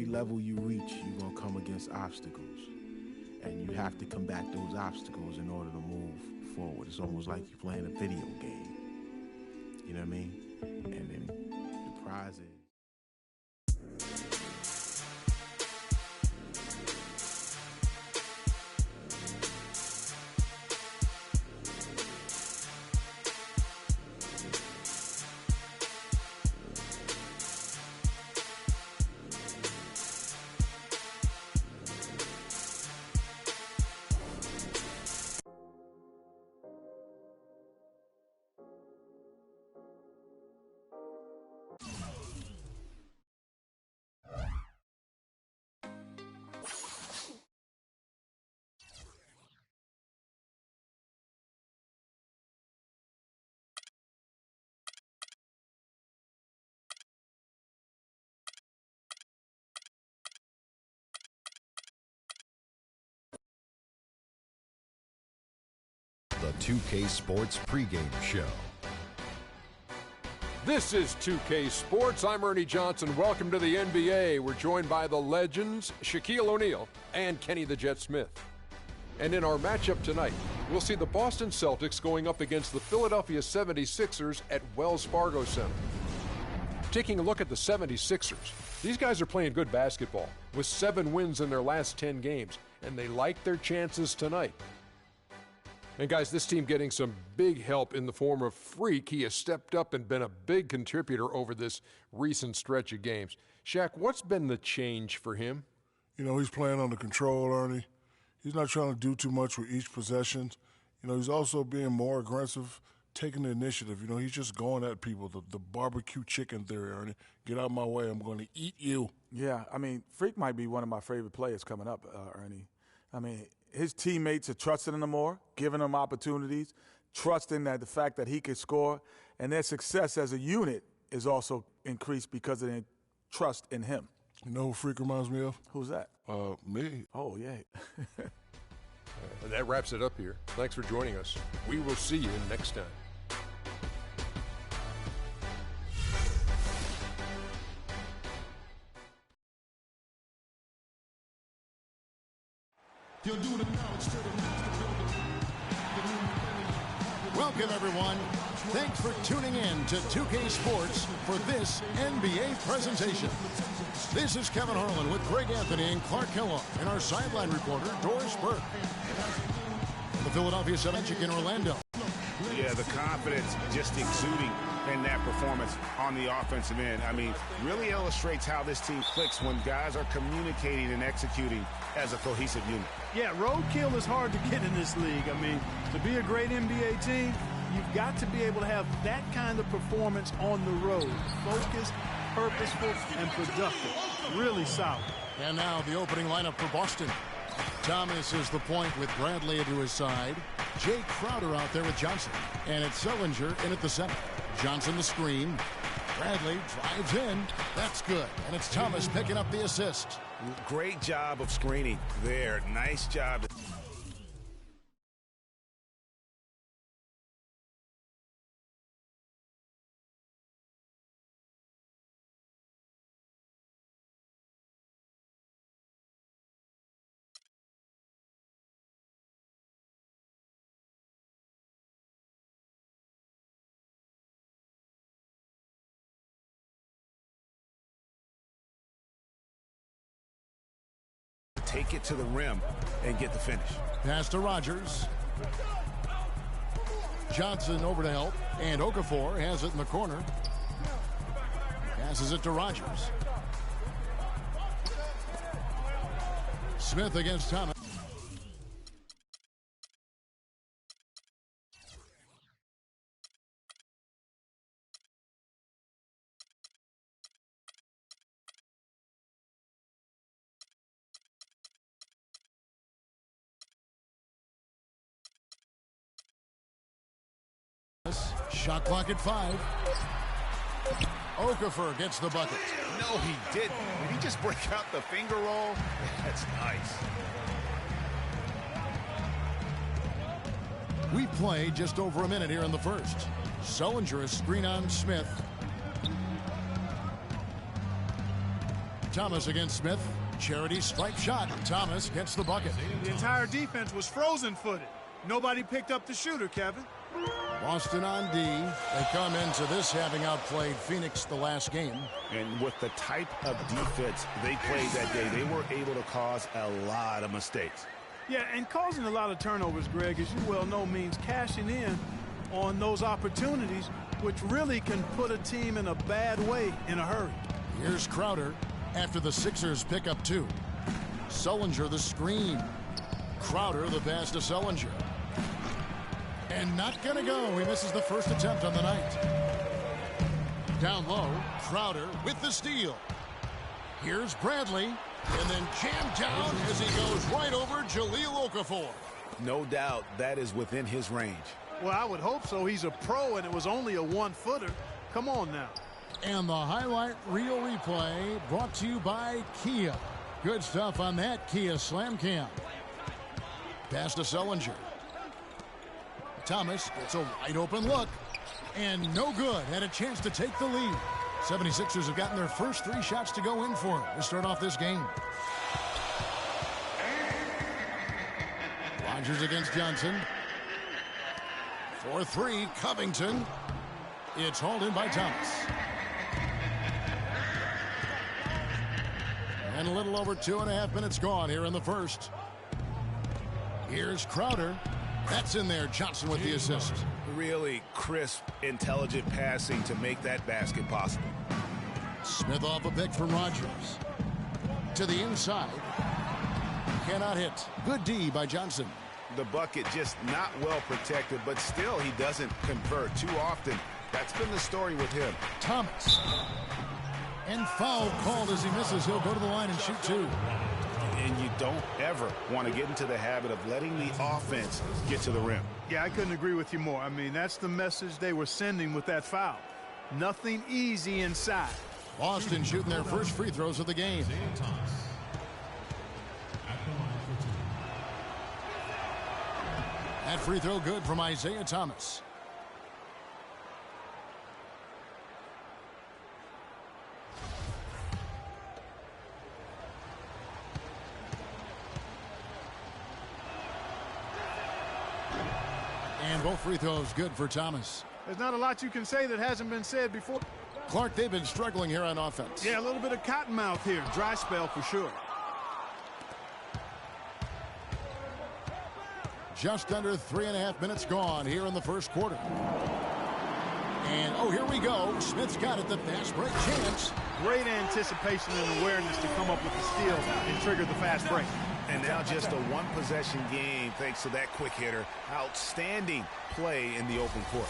level you reach, you're going to come against obstacles. And you have to combat those obstacles in order to move forward. It's almost like you're playing a video game. You know what I mean? And then the prize is... The 2K Sports pregame show. This is 2K Sports. I'm Ernie Johnson. Welcome to the NBA. We're joined by the legends Shaquille O'Neal and Kenny the Jet Smith. And in our matchup tonight, we'll see the Boston Celtics going up against the Philadelphia 76ers at Wells Fargo Center. Taking a look at the 76ers, these guys are playing good basketball with 7 wins in their last 10 games, and they like their chances tonight. And guys, this team getting some big help in the form of Freak. He has stepped up and been a big contributor over this recent stretch of games. Shaq, what's been the change for him? You know, he's playing under control, Ernie. He's not trying to do too much with each possession. You know, he's also being more aggressive, taking the initiative. You know, he's just going at people, the barbecue chicken theory, Ernie. Get out of my way, I'm going to eat you. Yeah, I mean, Freak might be one of my favorite players coming up, Ernie. I mean, his teammates are trusting him more, giving him opportunities, trusting that the fact that he could score, and their success as a unit is also increased because of their trust in him. You know who Freak reminds me of? Who's that? Me. Oh, yeah. That wraps it up here. Thanks for joining us. We will see you next time. Welcome, everyone. Thanks for tuning in to 2K Sports for this NBA presentation. This is Kevin Harlan with Greg Anthony and Clark Kellogg and our sideline reporter, Doris Burke. The Philadelphia 76ers in Orlando. Yeah, the confidence just exuding in that performance on the offensive end. I mean, really illustrates how this team clicks when guys are communicating and executing as a cohesive unit. Yeah, roadkill is hard to get in this league. I mean, to be a great NBA team, you've got to be able to have that kind of performance on the road. Focused, purposeful, and productive. Really solid. And now the opening lineup for Boston. Thomas is the point with Bradley to his side. Jake Crowder out there with Johnson. And it's Sullinger in at the center. Johnson the screen. Bradley drives in. That's good. And it's Thomas picking up the assist. Great job of screening there. Nice job. Take it to the rim and get the finish. Pass to Rogers. Johnson over to help, and Okafor has it in the corner. Passes it to Rogers. Smith against Thomas. Shot clock at 5. Okafor gets the bucket. No, he didn't. Did he just break out the finger roll? That's nice. We play just over a minute here in the first. Sullinger is screen on Smith. Thomas against Smith. Charity stripe shot. Thomas gets the bucket. The entire defense was frozen-footed. Nobody picked up the shooter, Kevin. Boston on D. They come into this having outplayed Phoenix the last game. And with the type of defense they played that day, they were able to cause a lot of mistakes. Yeah, and causing a lot of turnovers, Greg, as you well know, means cashing in on those opportunities, which really can put a team in a bad way in a hurry. Here's Crowder after the Sixers pick up 2. Sullinger the screen. Crowder the pass to Sullinger. And not going to go. He misses the first attempt on the night. Down low, Crowder with the steal. Here's Bradley, and then jammed down as he goes right over Jahlil Okafor. No doubt that is within his range. Well, I would hope so. He's a pro, and it was only a one-footer. Come on now. And the highlight reel replay brought to you by Kia. Good stuff on that Kia Slam Cam. Pass to Sullinger. Thomas gets a wide open look. And no good. Had a chance to take the lead. 76ers have gotten their first 3 shots to go in for him to start off this game. Rodgers against Johnson. 4-3, Covington. It's hauled in by Thomas. And a little over 2.5 minutes gone here in the first. Here's Crowder. That's in there. Johnson with the assist. Really crisp, intelligent passing to make that basket possible. Smith off a pick from Rodgers. To the inside. Cannot hit. Good D by Johnson. The bucket just not well protected, but still he doesn't convert too often. That's been the story with him. Thomas. And foul called as he misses. He'll go to the line and shoot 2. And you don't ever want to get into the habit of letting the offense get to the rim. Yeah, I couldn't agree with you more. I mean, that's the message they were sending with that foul. Nothing easy inside. Boston shooting their first free throws of the game. That free throw good from Isaiah Thomas. And both free throws good for Thomas. There's not a lot you can say that hasn't been said before. Clark, they've been struggling here on offense. Yeah, a little bit of cottonmouth here. Dry spell for sure. Just under 3.5 minutes gone here in the first quarter. And, oh, here we go. Smith's got it. The fast break chance. Great anticipation and awareness to come up with the steal and trigger the fast break. And now just a one-possession game thanks to that quick hitter. Outstanding play in the open court.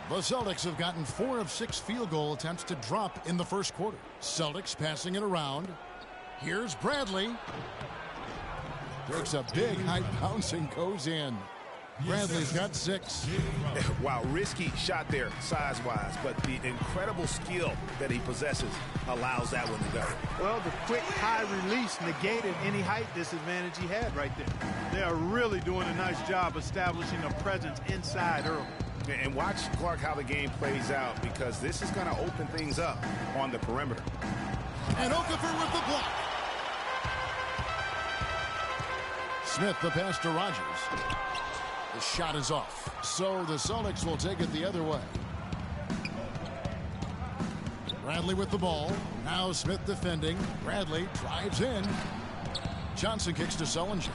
The Celtics have gotten 4 of 6 field goal attempts to drop in the first quarter. Celtics passing it around. Here's Bradley. Takes a big high bounce and goes in. Bradley's got 6. Wow, risky shot there size-wise, but the incredible skill that he possesses allows that one to go. Well, the quick high release negated any height disadvantage he had right there. They are really doing a nice job establishing a presence inside early. And watch, Clark, how the game plays out, because this is going to open things up on the perimeter. And Okafor with the block. Smith the pass to Rodgers. The shot is off. So the Celtics will take it the other way. Bradley with the ball. Now Smith defending. Bradley drives in. Johnson kicks to Sullinger.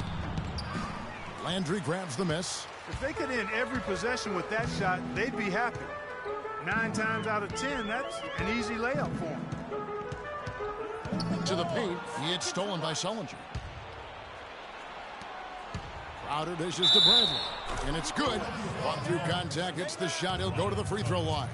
Landry grabs the miss. If they could end every possession with that shot, they'd be happy. 9 times out of 10, that's an easy layup for them. To the paint. It's stolen by Sullinger. Crowder dishes to Bradley. And it's good. Fought through contact. Hits the shot. He'll go to the free throw line.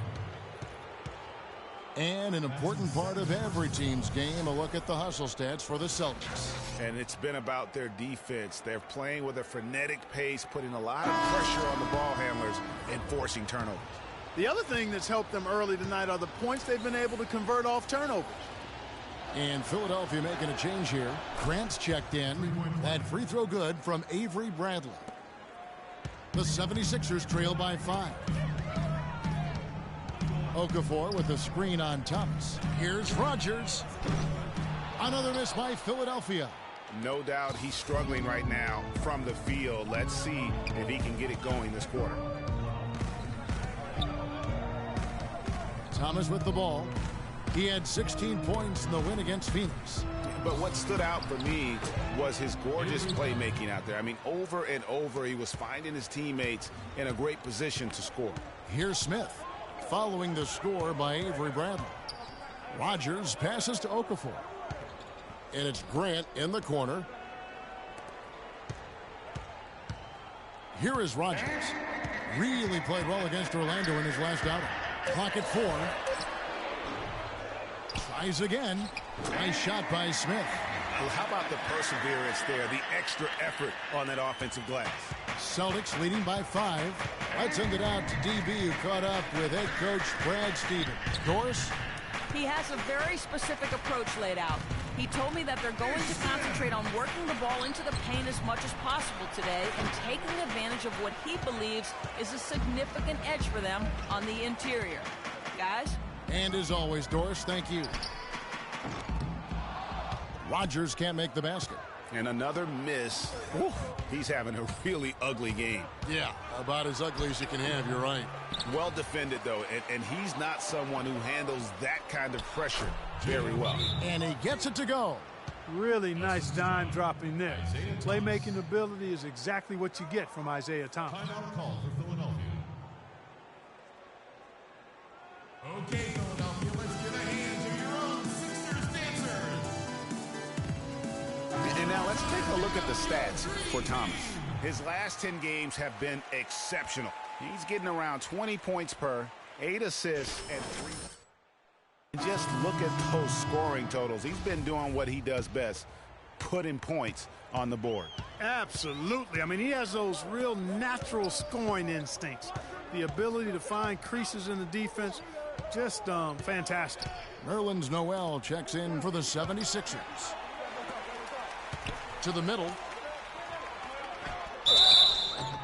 And an important part of every team's game, a look at the hustle stats for the Celtics. And it's been about their defense. They're playing with a frenetic pace, putting a lot of pressure on the ball handlers and forcing turnovers. The other thing that's helped them early tonight are the points they've been able to convert off turnovers. And Philadelphia making a change here. Grant's checked in. That free throw good from Avery Bradley. The 76ers trail by 5. Okafor with the screen on Thomas. Here's Rodgers. Another miss by Philadelphia. No doubt he's struggling right now from the field. Let's see if he can get it going this quarter. Thomas with the ball. He had 16 points in the win against Phoenix. But what stood out for me was his gorgeous playmaking out there. I mean, over and over, he was finding his teammates in a great position to score. Here's Smith, following the score by Avery Bradley. Rodgers passes to Okafor. And it's Grant in the corner. Here is Rodgers. Really played well against Orlando in his last outing. Clock at 4. Tries again. Nice shot by Smith. Well, how about the perseverance there, the extra effort on that offensive glass? Celtics leading by 5. Let's send it out to DB, who caught up with head coach Brad Stevens. Doris? He has a very specific approach laid out. He told me that they're going to concentrate on working the ball into the paint as much as possible today and taking advantage of what he believes is a significant edge for them on the interior. Guys? And as always, Doris, thank you. Rodgers can't make the basket. And another miss. Oof. He's having a really ugly game. Yeah, about as ugly as you can have, you're right. Well defended, though, and he's not someone who handles that kind of pressure very well. And he gets it to go. Really nice dime dropping there. Playmaking ability is exactly what you get from Isaiah Thomas. Timeout call for Philadelphia. Okay, Philadelphia, let's get a hand to your own Sixers dancers. And now let's take a look at the stats for Thomas. His last 10 games have been exceptional. He's getting around 20 points per, 8 assists, and 3. And just look at those scoring totals. He's been doing what he does best, putting points on the board. Absolutely. I mean, he has those real natural scoring instincts. The ability to find creases in the defense, just fantastic. Nerlens Noel checks in for the 76ers. To the middle.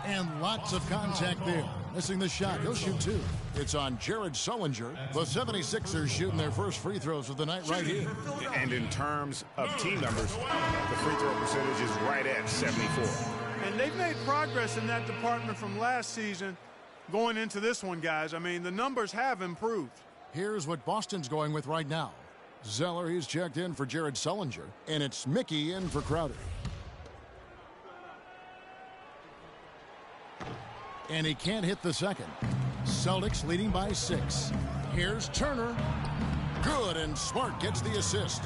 And lots of contact there. Missing the shot. He'll shoot 2. It's on Jared Sullinger. The 76ers shooting their first free throws of the night right here. And in terms of team numbers, the free throw percentage is right at 74. And they've made progress in that department from last season going into this one, guys. I mean, the numbers have improved. Here's what Boston's going with right now. Zeller, he's checked in for Jared Sullinger. And it's Mickey in for Crowder. And he can't hit the second. Celtics leading by 6. Here's Turner. Good, and Smart gets the assist.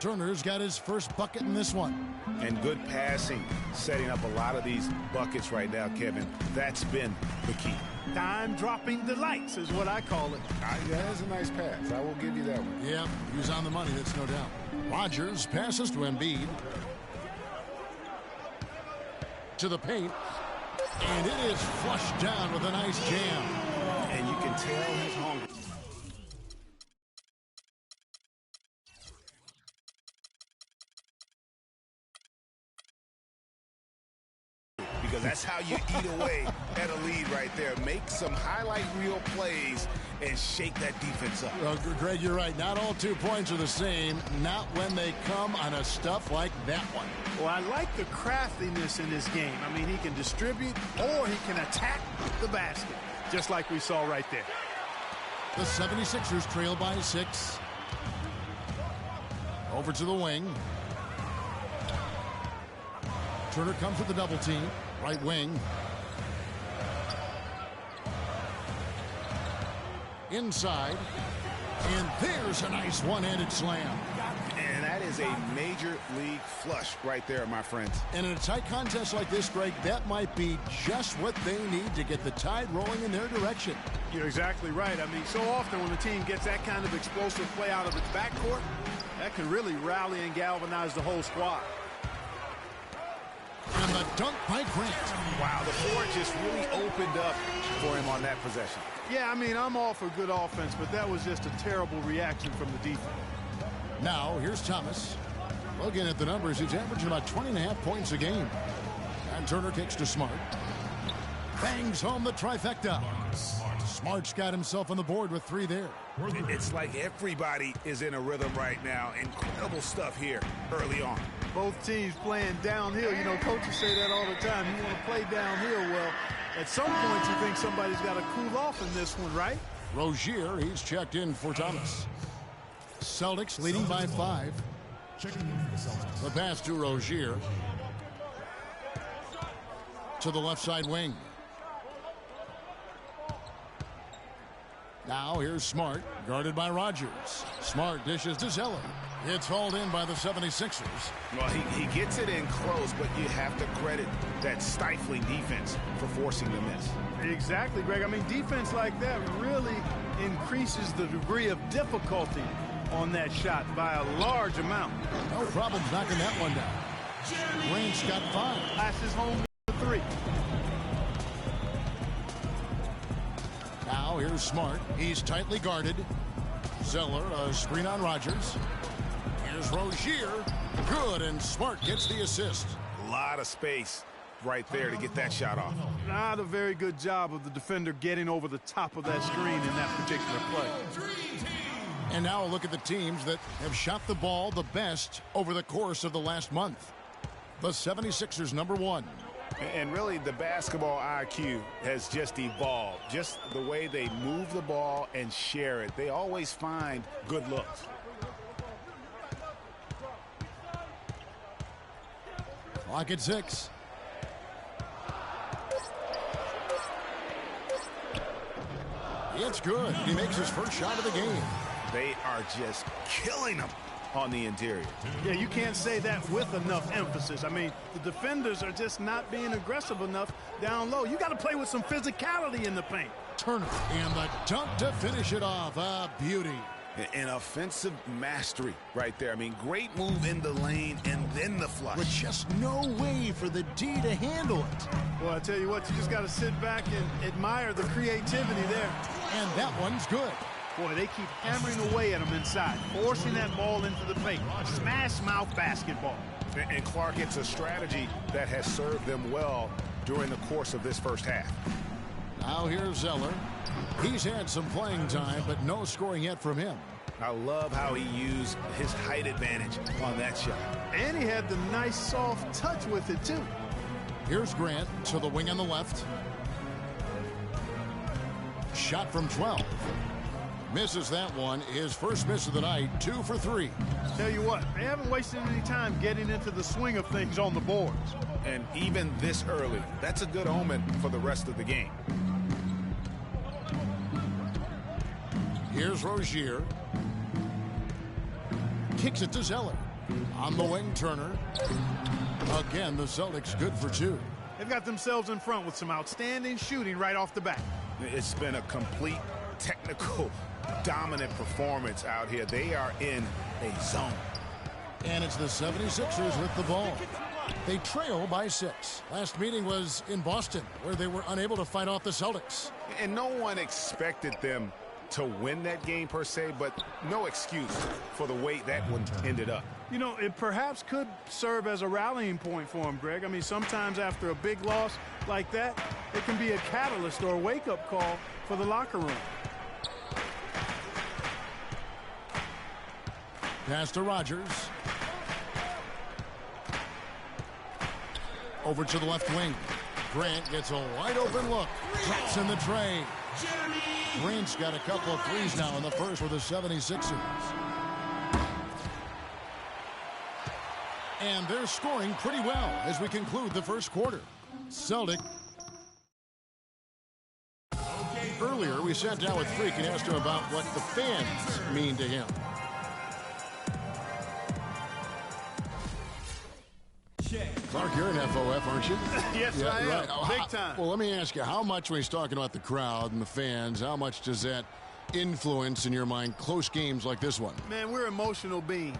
Turner's got his first bucket in this one. And good passing, setting up a lot of these buckets right now, Kevin. That's been the key. Dime-dropping delights is what I call it. That is a nice pass. I will give you that one. Yeah, he was on the money, that's no doubt. Rodgers passes to Embiid. To the paint. And it is flushed down with a nice jam. And you can tell he's hungry. Because that's how you eat away at a lead right there. Make some highlight reel plays and shake that defense up. Well, Greg, you're right. Not all 2 points are the same. Not when they come on a stuff like that one. Well, I like the craftiness in this game. I mean, he can distribute or he can attack the basket, just like we saw right there. The 76ers trail by 6. Over to the wing. Turner comes with the double team. Right wing. Inside. And there's a nice one-handed slam. And that is a major league flush right there, my friends. And in a tight contest like this, Greg, that might be just what they need to get the tide rolling in their direction. You're exactly right. I mean, so often when a team gets that kind of explosive play out of its backcourt, that can really rally and galvanize the whole squad. And the dunk by Grant. Wow, the floor just really opened up for him on that possession. Yeah, I mean, I'm all for good offense, but that was just a terrible reaction from the defense. Now, here's Thomas. Looking at the numbers, he's averaging about 20.5 points a game. And Turner kicks to Smart. Bangs home the trifecta. Smart's got himself on the board with 3 there. It's like everybody is in a rhythm right now. Incredible stuff here early on. Both teams playing downhill. You know, coaches say that all the time. You want to play downhill. Well, at some point you think somebody's got to cool off in this one, right? Rozier, he's checked in for Thomas. Celtics leading by 5. The pass to Rozier. To the left side wing. Now here's Smart, guarded by Rogers. Smart dishes to Zeller. It's hauled in by the 76ers. Well, he gets it in close, but you have to credit that stifling defense for forcing the miss. Exactly, Greg. I mean, defense like that really increases the degree of difficulty on that shot by a large amount. No problems knocking that one down. Grant's got 5. Passes home to 3. Now here's Smart. He's tightly guarded. Zeller, a screen on Rogers. Here's Rozier. Good, and Smart gets the assist. A lot of space right there to get that shot off. Not a very good job of the defender getting over the top of that screen in that particular play. And now a look at the teams that have shot the ball the best over the course of the last month. The 76ers, number 1. And really, the basketball IQ has just evolved. Just the way they move the ball and share it. They always find good looks. Clock at 6. It's good. He makes his first shot of the game. They are just killing them on the interior. Yeah, you can't say that with enough emphasis. I mean, the defenders are just not being aggressive enough down low. You got to play with some physicality in the paint. Turner, and the dunk to finish it off. A beauty. An offensive mastery right there. I mean, great move in the lane and then the flush. With just no way for the D to handle it. Well, I tell you what, you just got to sit back and admire the creativity there. And that one's good. Boy, they keep hammering away at him inside, forcing that ball into the paint. Smash mouth basketball. And Clark, it's a strategy that has served them well during the course of this first half. Now here's Zeller. He's had some playing time, but no scoring yet from him. I love how he used his height advantage on that shot. And he had the nice soft touch with it, too. Here's Grant to the wing on the left. Shot from 12. Misses that one. His first miss of the night, 2 for 3. Tell you what, they haven't wasted any time getting into the swing of things on the boards. And even this early, that's a good omen for the rest of the game. Here's Rozier. Kicks it to Zeller. On the wing, Turner. Again, the Celtics good for 2. They've got themselves in front with some outstanding shooting right off the bat. It's been a complete technical dominant performance out here. They are in a zone. And it's the 76ers with the ball. They trail by 6. Last meeting was in Boston, where they were unable to fight off the Celtics. And no one expected them to win that game per se, but no excuse for the way that one ended up. You know, it perhaps could serve as a rallying point for him, Greg. I mean, sometimes after a big loss like that, it can be a catalyst or a wake-up call for the locker room. Pass to Rogers. Over to the left wing. Grant gets a wide open look. Drops in the tray. Grant's got a couple of threes now in the first for the 76ers. And they're scoring pretty well as we conclude the first quarter. Celtic. Earlier, we sat down with Freak and asked him about what the fans mean to him. Clark, you're an FOF, aren't you? Yes, I am. Right. Big time. Well, let me ask you, how much, when he's talking about the crowd and the fans, how much does that influence, in your mind, close games like this one? Man, we're emotional beings.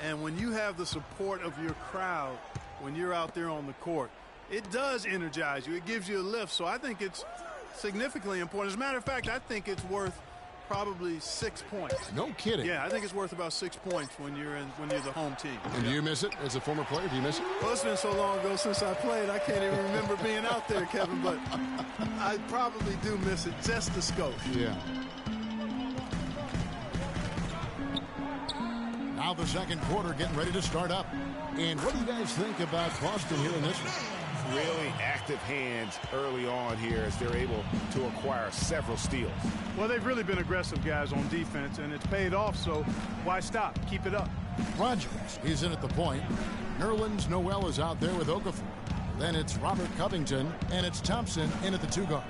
And when you have the support of your crowd, when you're out there on the court, it does energize you. It gives you a lift. So I think it's significantly important. As a matter of fact, I think it's worth Probably 6 points. No kidding. Yeah, I think it's worth about 6 points when you're the home team. And do you miss it as a former player? Do you miss it? Well, it's been so long ago since I played, I can't even remember being out there, Kevin, but I probably do miss it just a skosh. Yeah. Now the second quarter getting ready to start up. And what do you guys think about Boston here in this one? Really active hands early on here as they're able to acquire several steals. Well, they've really been aggressive guys on defense, and it's paid off, so why stop? Keep it up. Rogers, he's in at the point. Nerlens Noel is out there with Okafor. Then it's Robert Covington, and it's Thompson in at the 2 guard.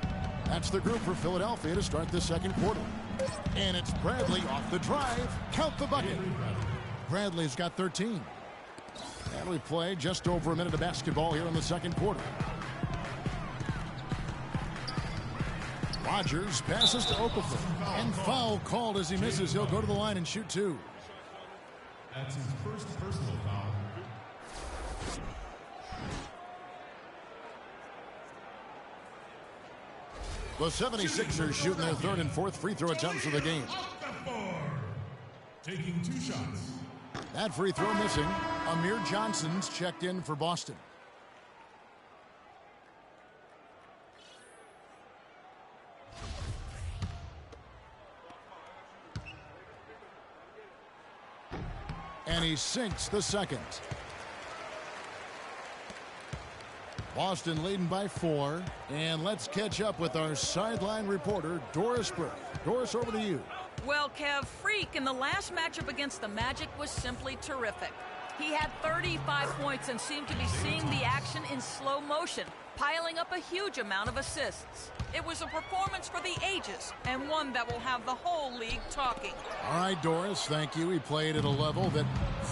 That's the group for Philadelphia to start the second quarter. And it's Bradley off the drive. Count the bucket. Bradley's got 13. And we play just over a minute of basketball here in the second quarter. Rogers passes to Okafor. And foul called as he misses. He'll go to the line and shoot 2. That's his first personal foul. The 76ers shooting their third and fourth free throw attempts of the game. Taking 2 shots. That free throw missing. Amir Johnson's checked in for Boston. And he sinks the second. Boston leading by 4. And let's catch up with our sideline reporter, Doris Burke. Doris, over to you. Well, Kev, Freak in the last matchup against the Magic was simply terrific. He had 35 points and seemed to be seeing the action in slow motion, piling up a huge amount of assists. It was a performance for the ages, and one that will have the whole league talking. All right, Doris, thank you. He played at a level that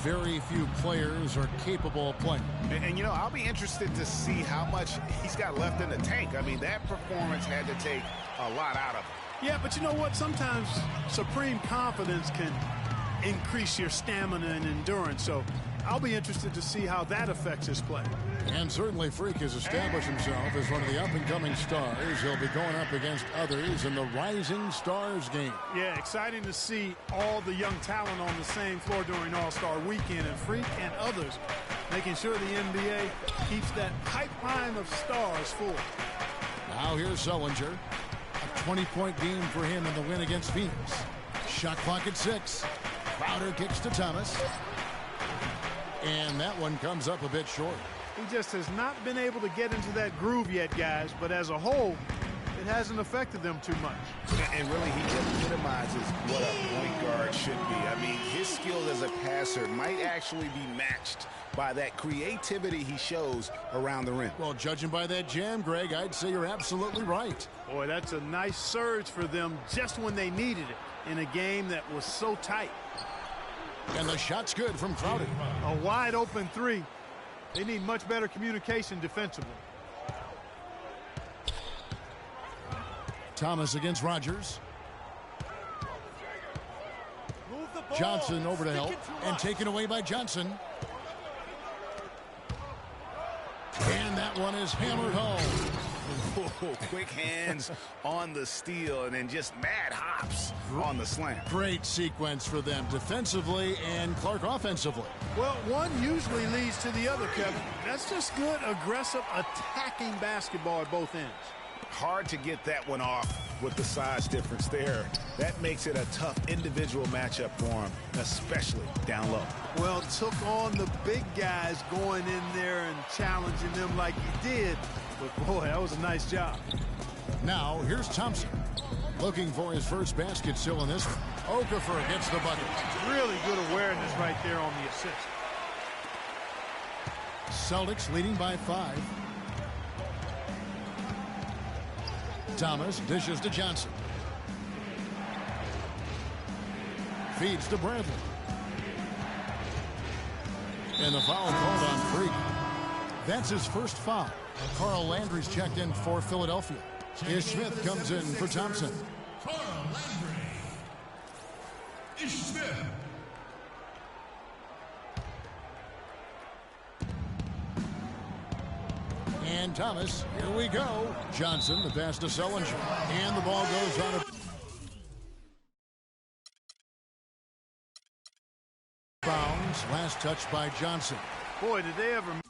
very few players are capable of playing. And you know, I'll be interested to see how much he's got left in the tank. I mean, that performance had to take a lot out of him. Yeah, but you know what? Sometimes supreme confidence can increase your stamina and endurance. So I'll be interested to see how that affects his play. And certainly Freak has established himself as one of the up-and-coming stars. He'll be going up against others in the Rising Stars game. Yeah, exciting to see all the young talent on the same floor during All-Star Weekend, and Freak and others making sure the NBA keeps that pipeline of stars full. Now here's Sullinger. A 20-point game for him in the win against Phoenix. Shot clock at 6. Crowder kicks to Thomas. And that one comes up a bit short. He just has not been able to get into that groove yet, guys. But as a whole, it hasn't affected them too much. And really, he epitomizes what a point guard should be. I mean, his skills as a passer might actually be matched by that creativity he shows around the rim. Well, judging by that jam, Greg, I'd say you're absolutely right. Boy, that's a nice surge for them just when they needed it in a game that was so tight. And the shot's good from Crowder. A wide open 3. They need much better communication defensively. Thomas against Rogers. Johnson over to help and taken away by Johnson. And that one is hammered home. Whoa, quick hands on the steal and then just mad hops on the slam. Great sequence for them defensively and Clark offensively. Well, one usually leads to the other, Kevin. That's just good, aggressive, attacking basketball at both ends. Hard to get that one off with the size difference there. That makes it a tough individual matchup for him, especially down low. Well, took on the big guys going in there and challenging them like he did. But, boy, that was a nice job. Now, here's Thompson. Looking for his first basket still in this one. Okafor gets the bucket. Really good awareness right there on the assist. Celtics leading by 5. Thomas dishes to Johnson. Feeds to Bradley. And the foul called on Freak. That's his first foul. Carl Landry's checked in for Philadelphia. Ish Smith comes in for Thompson. Carl Landry. Ish Smith. And Thomas, here we go. Johnson, the pass to Sullinger. And the ball goes on a Last touch by Johnson. Boy, did they ever